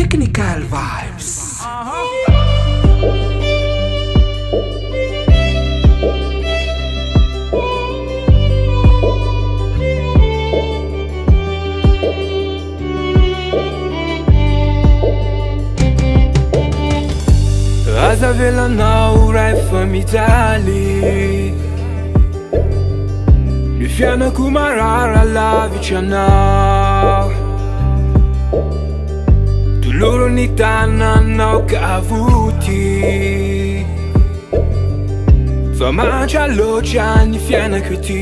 Technical vibes. Aza velanao ray fa mijaly ny fianako marara lavitra anao toloro ny tananao kavoty fa mantra loatra ny fianako ty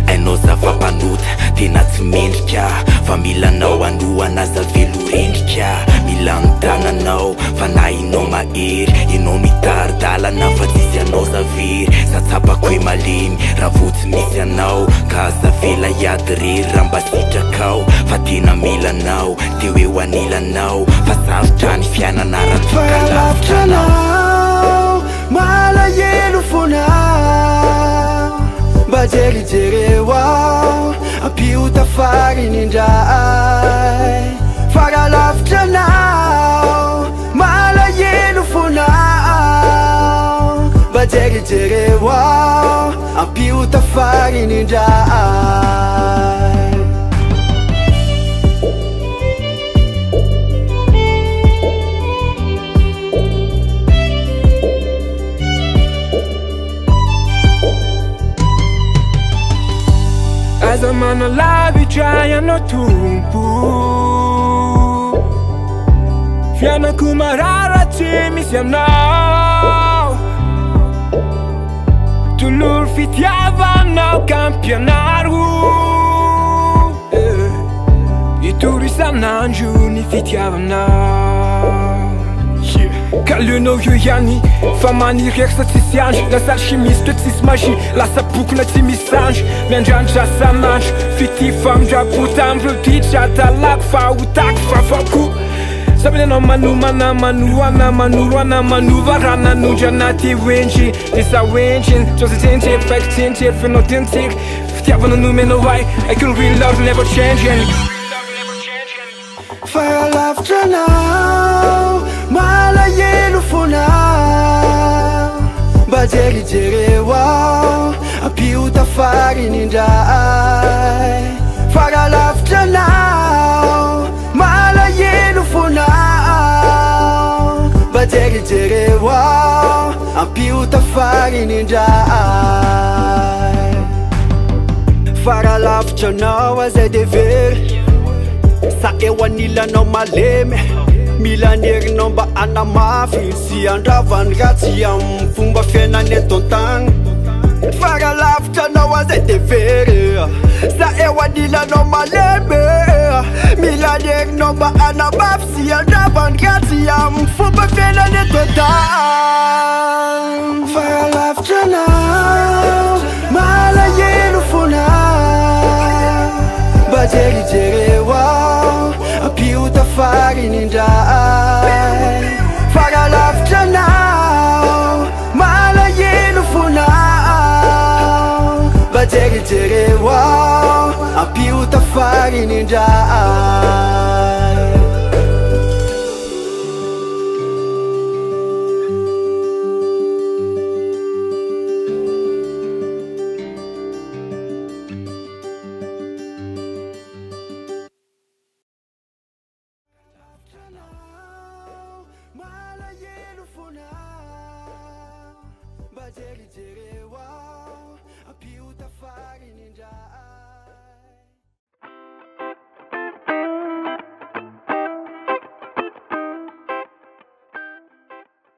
ainao zava-panota tena tsy mendrika fa milanao andohana zavelorendrika mila mitananao fa na inao mahery inao mitaridalana fa tsisy anao zavery satsapako hoe malemy raha votsy misy anao ka azavela iady rery raha mba sitrakao fa tena milanao te hoe ho anilanao fa sarotra ny fiainana raha anao malahelo fona mba jerijereo ao ampiota fariny indray faralavitra anao malahelo fona mba jerijereo ao ampiota fariny indray Aza mana lavitra ianao tompo fianako marara tsy misy anao toloro fitiavanao kampianaro itoro isan'andro ny fitiavanao kalionao io ihany fa maniry eky sa tsisy andro lasa alchimiste tsisy magie lasa bokona tsy misandro miandranitra sanandro fity famindrapotambro titra talako fa hotako fa fako samby anao manomana manoana manoroana manova raha nanondry anaty hoendry desa hoendriny trosatsentry faikitsentry fenao tentsika fitiavana nomenao ay I can real love never changing faralavitra anao malahelo fona mba jerijereo ao ampiota fariny indray faralavitra anao malahelo fona mba jerijereo ao ampiota fariny indray faralavitra anao azay devery sa eo anilanao malemy milanerinao mba anamafy sy andravany ratsy amin'ny fomba fiainany eto an-tagny faralavitra anao azay devery sa eo anilanao malemy milanerinao mba anamafy sy andravany ratsy amin'ny fomba fiainany eto an-tagny faralavitra anao malahelo fona mba jerijereo ao ampiota fariny indray faralavitra anao malahelo fona mba jerijereo ao ampiota fariny indray malahelo fona mba jerijereo ao ampiota fariny indray